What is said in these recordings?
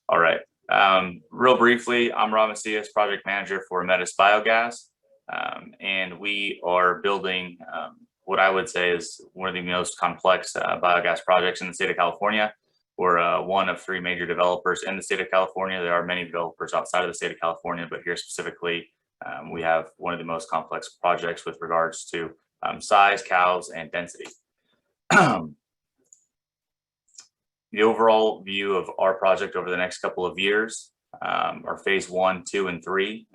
All right. Real briefly, I'm Rob Macias, project manager for Aemetis Biogas, and we are building what I would say is one of the most complex biogas projects in the state of California. We're one of three major developers in the state of California. There are many developers outside of the state of California, but here specifically, we have one of the most complex projects with regards to size, cows, and density. The overall view of our project over the next couple of years are phase 1, 2, and 3.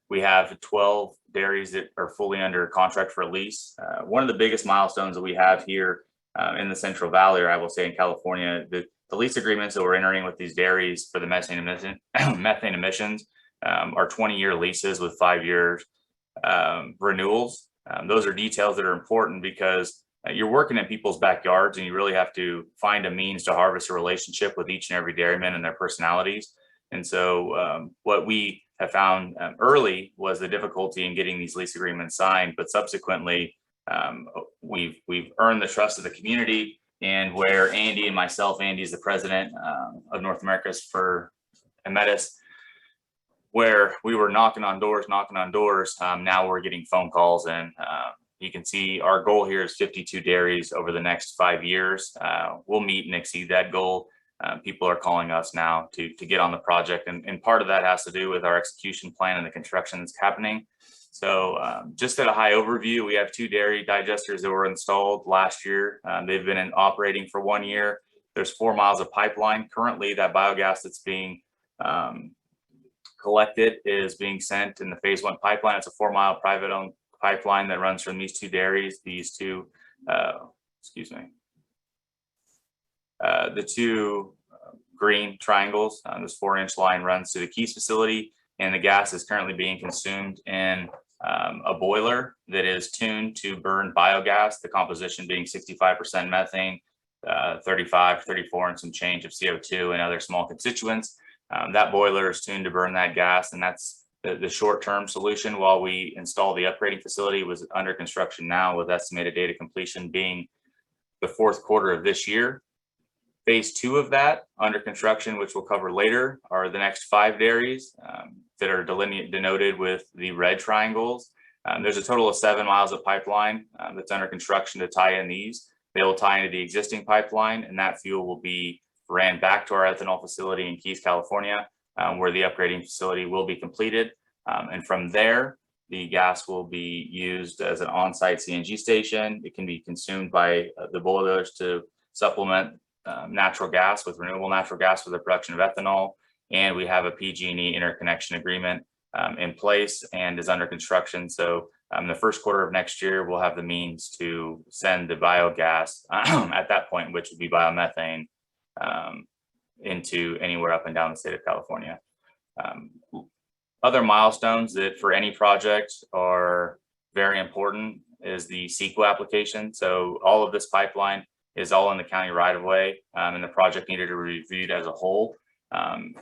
We have 12 dairies that are fully under contract for lease. One of the biggest milestones that we have here in the Central Valley, or I will say in California, the lease agreements that we're entering with these dairies for the methane emissions are 20-year leases with 5-year renewals. Those are details that are important because you're working in people's backyards and you really have to find a means to harvest a relationship with each and every dairyman and their personalities. And so what we have found early was the difficulty in getting these lease agreements signed, but subsequently we've earned the trust of the community. And where Andy and myself, Andy is the president of North Americas for Aemetis, where we were knocking on doors, now we're getting phone calls, and you can see our goal here is 52 dairies over the next 5 years. We'll meet and exceed that goal. People are calling us now to get on the project, and part of that has to do with our execution plan and the construction that's happening. So just at a high overview, we have 2 dairy digesters that were installed last year. They've been operating for 1 year. There's 4 miles of pipeline. Currently, that biogas that's being collected is being sent in the phase 1 pipeline. It's a 4-mile private-owned pipeline that runs from these 2 dairies, the 2 green triangles. This 4-inch line runs to the Keys facility, and the gas is currently being consumed in a boiler that is tuned to burn biogas, the composition being 65% methane, 34, and some change of CO2 and other small constituents. That boiler is tuned to burn that gas, and that's the short-term solution while we install the upgrading facility. Was under construction now, with estimated date of completion being the 4th quarter of this year. Phase 2 of that under construction, which we'll cover later, are the next 5 dairies that are denoted with the red triangles. There's a total of 7 miles of pipeline that's under construction to tie in these. They will tie into the existing pipeline, and that fuel will be ran back to our ethanol facility in Keys, California, where the upgrading facility will be completed. And from there, the gas will be used as an on-site CNG station. It can be consumed by the boilers to supplement natural gas with renewable natural gas for the production of ethanol. And we have a PG&E interconnection agreement in place and is under construction. So the 1st quarter of next year, we'll have the means to send the biogas at that point, which would be biomethane, into anywhere up and down the state of California. Other milestones that for any project are very important is the CEQA application. So all of this pipeline is all in the county right of way, and the project needed to be reviewed as a whole.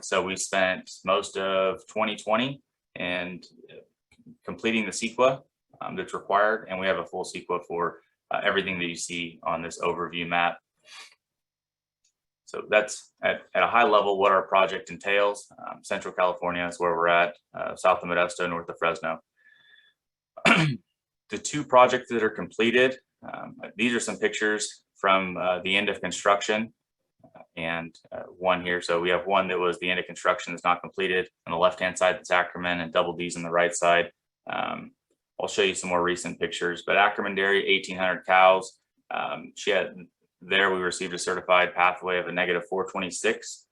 So we spent most of 2020 and completing the CEQA that's required, and we have a full CEQA for everything that you see on this overview map. So that's at a high level what our project entails. Central California is where we're at, south of Modesto, north of Fresno. The 2 projects that are completed, these are some pictures from the end of construction, and one here. So we have one that was the end of construction that's not completed on the left-hand side, that's Ackerman, and Double D's on the right side. I'll show you some more recent pictures, but Ackerman Dairy, 1,800 cows. There we received a certified pathway of a -426.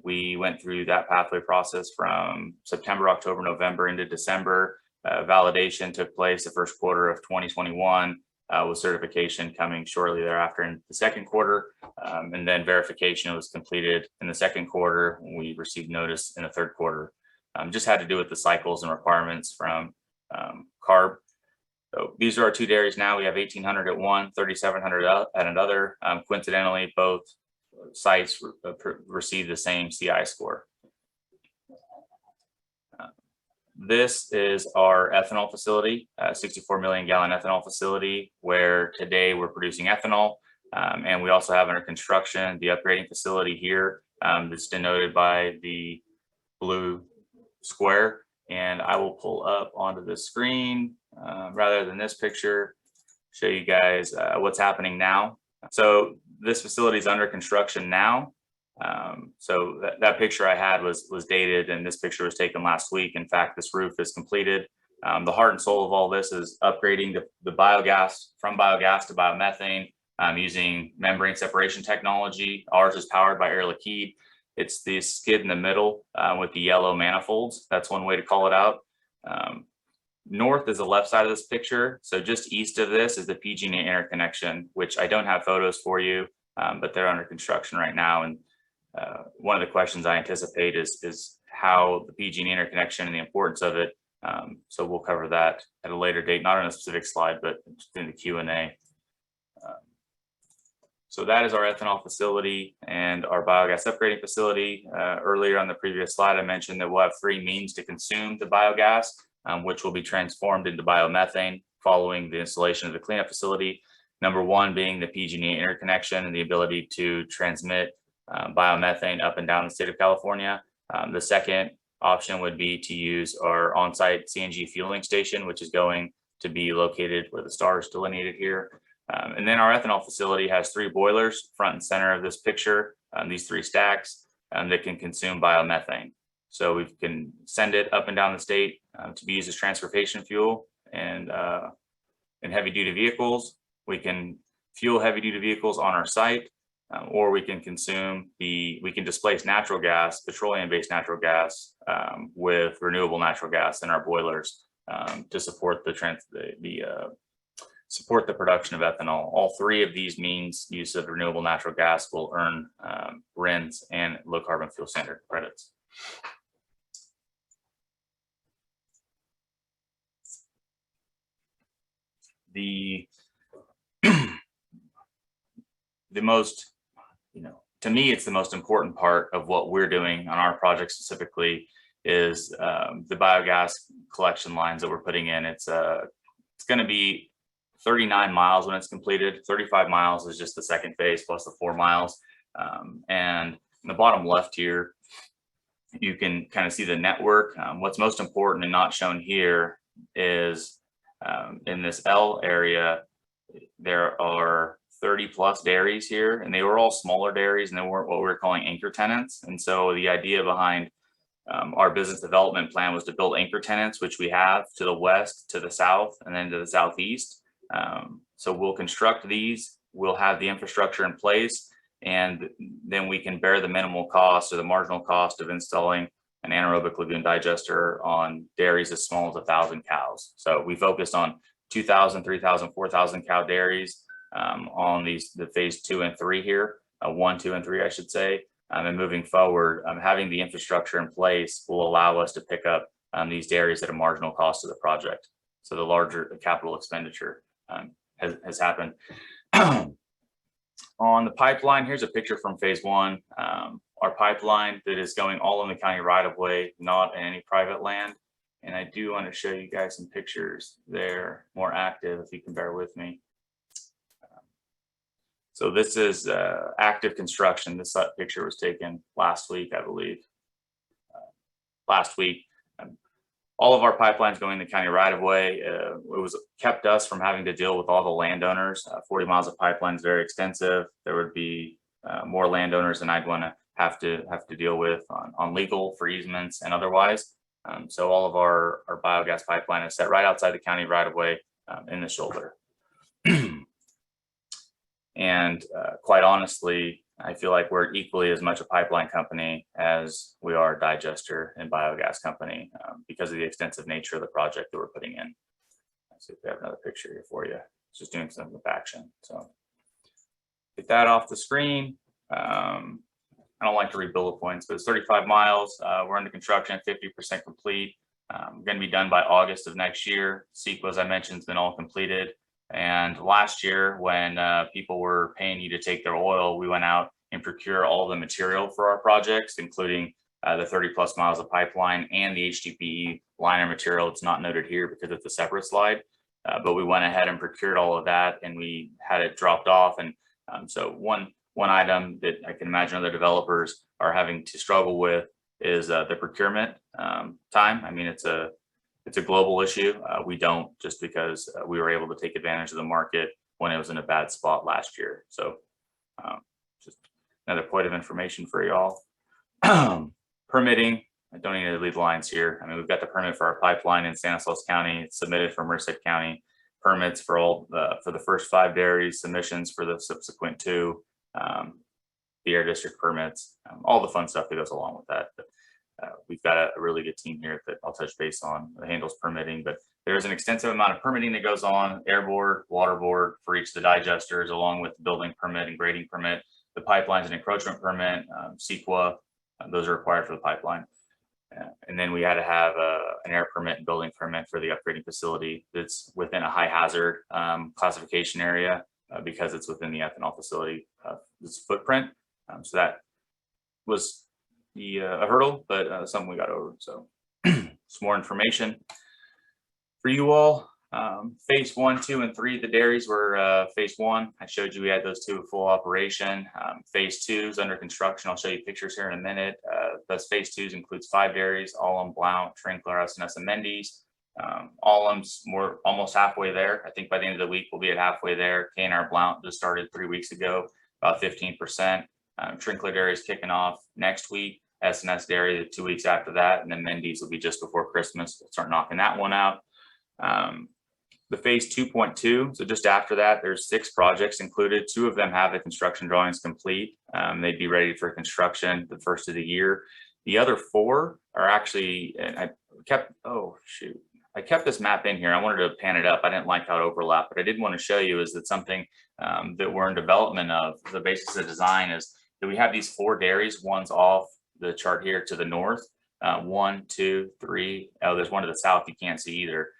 We went through that pathway process from September, October, November into December. Validation took place the 1st quarter of 2021, with certification coming shortly thereafter in the 2nd quarter. And then verification was completed in the 2nd quarter. We received notice in the 3rd quarter. Just had to do with the cycles and requirements from CARB. So these are our 2 dairies now. We have 1,800 at one, 3,700 at another. Coincidentally, both sites received the same CI score. This is our ethanol facility, 64 million gallon ethanol facility, where today we're producing ethanol. And we also have under construction the upgrading facility here. that's denoted by the blue square. And I will pull up onto the screen rather than this picture, show you guys what's happening now. So this facility is under construction now. So that picture I had was dated, and this picture was taken last week. In fact, this roof is completed. The heart and soul of all this is upgrading the biogas from biogas to biomethane using membrane separation technology. Ours is powered by Air Liquide. It's the skid in the middle with the yellow manifolds. That's one way to call it out. North is the left side of this picture. So just east of this is the PG&E interconnection, which I don't have photos for you, but they're under construction right now. And one of the questions I anticipate is how the PG&E interconnection and the importance of it. So we'll cover that at a later date, not on a specific slide, but in the Q&A. So that is our ethanol facility and our biogas upgrading facility. Earlier on the previous slide, I mentioned that we'll have 3 means to consume the biogas, which will be transformed into biomethane following the installation of the cleanup facility. Number 1 being the PG&E interconnection and the ability to transmit biomethane up and down the state of California. The second option would be to use our on-site CNG fueling station, which is going to be located where the star is delineated here. And then our ethanol facility has 3 boilers front and center of this picture, these 3 stacks that can consume biomethane. So we can send it up and down the state to be used as transportation fuel and in heavy duty vehicles. We can fuel heavy duty vehicles on our site, or we can displace natural gas, petroleum-based natural gas with renewable natural gas in our boilers to support support the production of ethanol. All 3 of these means use of renewable natural gas will earn RINs and low carbon fuel standard credits. The most, to me, it's the most important part of what we're doing on our project specifically is the biogas collection lines that we're putting in. It's going to be 39 miles when it's completed. 35 miles is just the second phase plus the 4 miles. And in the bottom left here, you can kind of see the network. What's most important and not shown here is in this L area, there are 30 plus dairies here, and they were all smaller dairies, and they weren't what we were calling anchor tenants. And so the idea behind our business development plan was to build anchor tenants, which we have to the west, to the south, and then to the southeast. So we'll construct these, we'll have the infrastructure in place, and then we can bear the minimal cost or the marginal cost of installing an anaerobic lagoon digester on dairies as small as 1,000 cows. So we focused on 2,000, 3,000, 4,000 cow dairies on the phase 2 and 3 here, 1, 2, and 3, I should say. And moving forward, having the infrastructure in place will allow us to pick up these dairies at a marginal cost to the project. So the larger capital expenditure has happened. On the pipeline, here's a picture from phase 1. Our pipeline that is going all in the county right of way, not in any private land. And I do want to show you guys some pictures there, more active, if you can bear with me. So this is active construction. This picture was taken last week, I believe. Last week. All of our pipelines going in the county right of way. It was kept us from having to deal with all the landowners. 40 miles of pipeline is very extensive. There would be more landowners than I'd want to have to deal with on legal for easements and otherwise. So all of our biogas pipeline is set right outside the county right of way in the shoulder. And quite honestly, I feel like we're equally as much a pipeline company as we are a digester and biogas company because of the extensive nature of the project that we're putting in. Let's see if we have another picture here for you. It's just doing some with action. So get that off the screen. I don't like to read bullet points, but it's 35 miles. We're under construction, 50% complete. Going to be done by August of next year. CEQA, as I mentioned, has been all completed. And last year, when people were paying you to take their oil, we went out and procure all the material for our projects, including the 30 plus miles of pipeline and the HDPE liner material. It's not noted here because it's a separate slide, but we went ahead and procured all of that, and we had it dropped off. And so one One item that I can imagine other developers are having to struggle with is the procurement time. I mean, it's a global issue. We don't, just because we were able to take advantage of the market when it was in a bad spot last year. So just another point of information for y'all. Permitting, I don't need to lead lines here. I mean, we've got the permit for our pipeline in Stanislaus County. It's submitted from Merced County. Permits for all for the first 5 dairies, submissions for the subsequent 2, the air district permits, all the fun stuff that goes along with that. But, we've got a really good team here that I'll touch base on that handles permitting, but there's an extensive amount of permitting that goes on: air board, water board for each of the digesters, along with the building permit and grading permit, the pipelines and encroachment permit, CEQA, those are required for the pipeline. And then we had to have an air permit and building permit for the upgrading facility that's within a high hazard classification area because it's within the ethanol facility this footprint. So that was a hurdle, but something we got over. So some more information for you all. Phase 1, 2, and 3, the dairies were phase 1. I showed you we had those 2 in full operation. Phase 2 is under construction. I'll show you pictures here in a minute. Those phase 2s includes 5 dairies: Alum, Blount, Trinkler, SNS, and Mendes. Alum's almost halfway there. I think by the end of the week we'll be at halfway there. K&R Blount just started 3 weeks ago, about 15%. Trinkler dairy is kicking off next week. SNS dairy 2 weeks after that, and then Mendes will be just before Christmas. We'll start knocking that one out. The phase 2.2, so just after that, there's 6 projects included. 2 of them have the construction drawings complete. They'd be ready for construction the first of the year. The other 4 are actually, and I kept this map in here. I wanted to pan it up. I didn't like how it overlapped, but I did want to show you is that something that we're in development of. The basis of design is that we have these 4 dairies. One's off the chart here to the north. 1, 2, 3. Oh, there's one to the south you can't see either.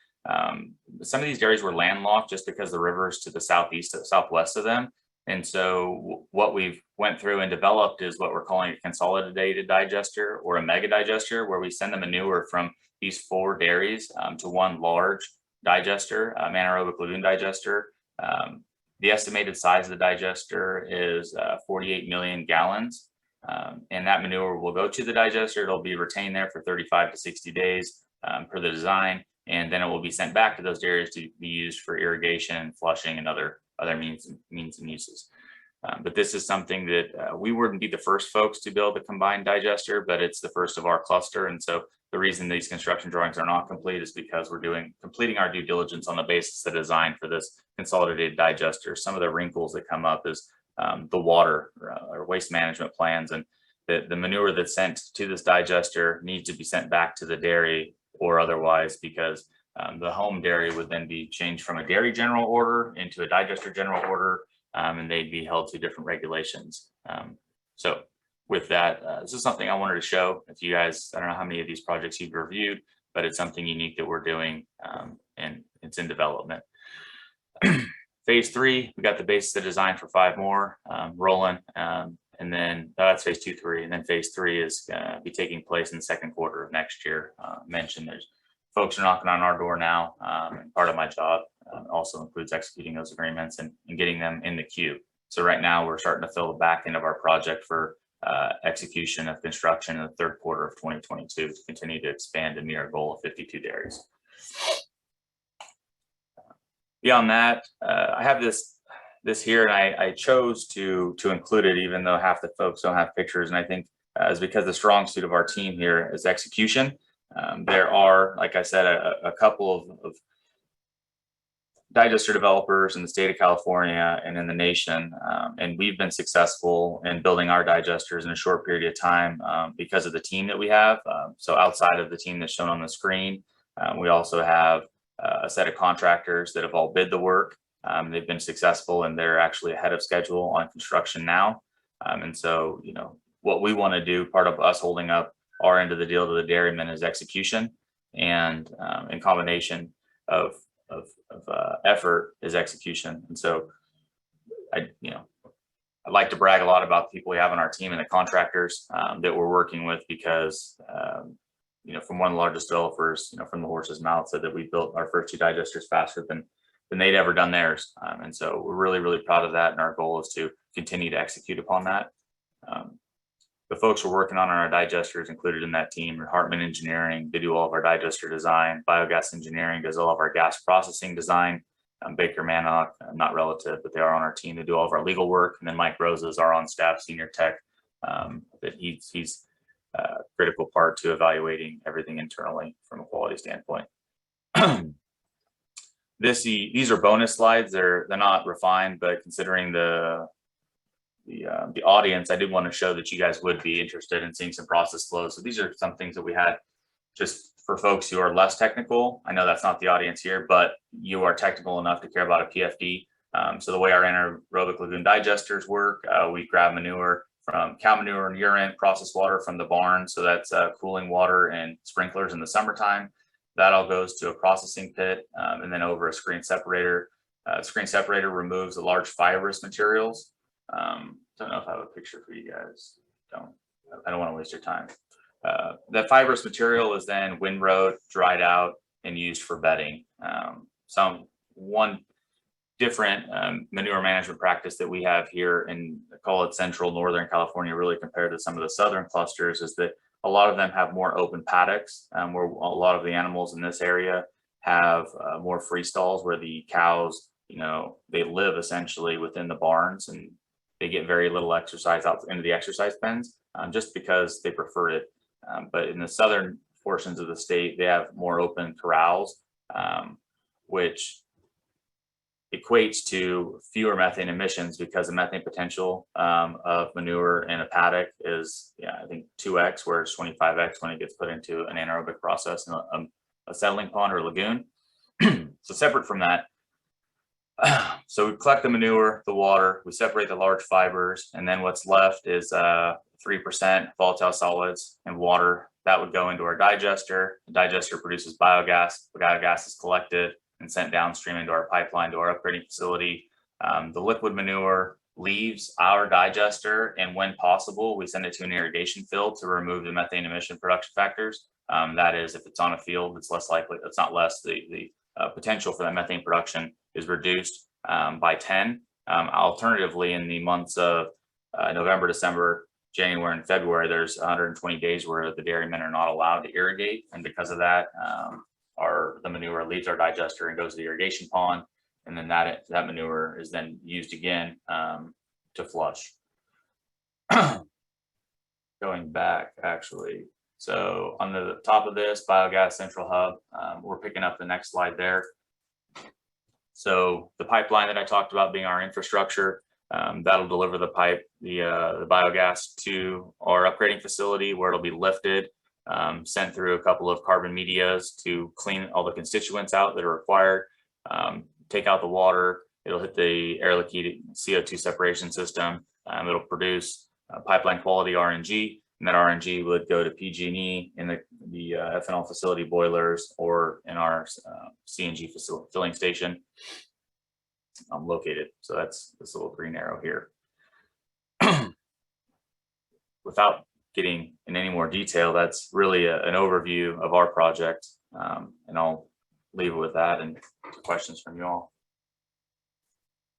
Some of these dairies were landlocked just because the river's to the southeast, southwest of them. And so what we've went through and developed is what we're calling a consolidated digester or a mega digester, where we send the manure from these 4 dairies to one large digester, anaerobic lagoon digester. The estimated size of the digester is 48 million gallons. And that manure will go to the digester. It'll be retained there for 35 to 60 days per the design. And then it will be sent back to those dairies to be used for irrigation, flushing, and other means and uses. But this is something that we wouldn't be the first folks to build a combined digester, but it's the first of our cluster. And so the reason these construction drawings are not complete is because we're completing our due diligence on the basis of the design for this consolidated digester. Some of the wrinkles that come up is the water or waste management plans, and the manure that's sent to this digester needs to be sent back to the dairy or otherwise, because the home dairy would then be changed from a dairy general order into a digester general order, and they'd be held to different regulations. So with that, this is something I wanted to show. If you guys, I don't know how many of these projects you've reviewed, but it's something unique that we're doing, and it's in development. Phase 3, we got the basis of design for 5 more rolling, and then that's phase 2, 3, and then phase 3 is going to be taking place in the second quarter of next year. Mentioned there's folks are knocking on our door now, and part of my job also includes executing those agreements and getting them in the queue. So right now we're starting to fill the back end of our project for execution of construction in the 3rd quarter of 2022 to continue to expand and meet our goal of 52 dairies. Beyond that, I have this here, and I chose to include it, even though half the folks don't have pictures. And I think is because the strong suit of our team here is execution. There are, like I said, a couple of digester developers in the state of California and in the nation, and we've been successful in building our digesters in a short period of time because of the team that we have. So outside of the team that's shown on the screen, we also have a set of contractors that have all bid the work. They've been successful, and they're actually ahead of schedule on construction now. And so, you know, what we want to do, part of us holding up our end of the deal to the dairymen, is execution, and in combination of effort is execution. And so I like to brag a lot about the people we have on our team and the contractors that we're working with, because from one of the largest developers, from the horse's mouth, said that we built our first 2 digesters faster than than they'd ever done theirs. And so we're really, really proud of that. And our goal is to continue to execute upon that. The folks we're working on our digesters included in that team are Hartman Engineering. They do all of our digester design. Biogas Engineering does all of our gas processing design. Baker Manock, not relative, but they are on our team. They do all of our legal work. And then Mike Rose is our on-staff senior tech. That he's a critical part to evaluating everything internally from a quality standpoint. These are bonus slides. They're not refined, but considering the audience, I did want to show that you guys would be interested in seeing some process flows. So these are some things that we had just for folks who are less technical. I know that's not the audience here, but you are technical enough to care about a PFD. So the way our anaerobic lagoon digesters work, we grab manure from cow manure and urine, process water from the barn. So that's cooling water and sprinklers in the summertime. That all goes to a processing pit and then over a screen separator. Screen separator removes the large fibrous materials. Don't know if I have a picture for you guys. I don't want to waste your time. That fibrous material is then windrowed, dried out, and used for bedding. One different manure management practice that we have here in, call it central Northern California, really compared to some of the southern clusters, is that a lot of them have more open paddocks, where a lot of the animals in this area have more free stalls where the cows, they live essentially within the barns and they get very little exercise out into the exercise pens, just because they prefer it. But in the southern portions of the state, they have more open corrals, which equates to fewer methane emissions because the methane potential of manure in a paddock is, I think 2x, whereas 25x when it gets put into an anaerobic process in a settling pond or lagoon. So separate from that, so we collect the manure, the water, we separate the large fibers, and then what's left is 3% volatile solids and water. That would go into our digester. The digester produces biogas. The biogas is collected and sent downstream into our pipeline to our upgrading facility. The liquid manure leaves our digester, and when possible, we send it to an irrigation field to remove the methane emission production factors. That is, if it's on a field, it's less likely, it's not less, the potential for that methane production is reduced by 10. Alternatively, in the months of November, December, January, and February, there's 120 days where the dairymen are not allowed to irrigate. And because of that, the manure leaves our digester and goes to the irrigation pond. And then that manure is then used again to flush. Going back, actually. So on the top of this, Biogas Central Hub, we're picking up the next slide there. So the pipeline that I talked about being our infrastructure, that'll deliver the biogas to our upgrading facility where it'll be lifted, sent through a couple of carbon medias to clean all the constituents out that are required, take out the water. It'll hit the air liquide CO2 separation system. It'll produce pipeline quality RNG, and that RNG would go to PG&E in the ethanol facility boilers or in our CNG filling station located. So that's this little green arrow here. Without getting in any more detail, that's really an overview of our project, and I'll leave it with that and questions from you all.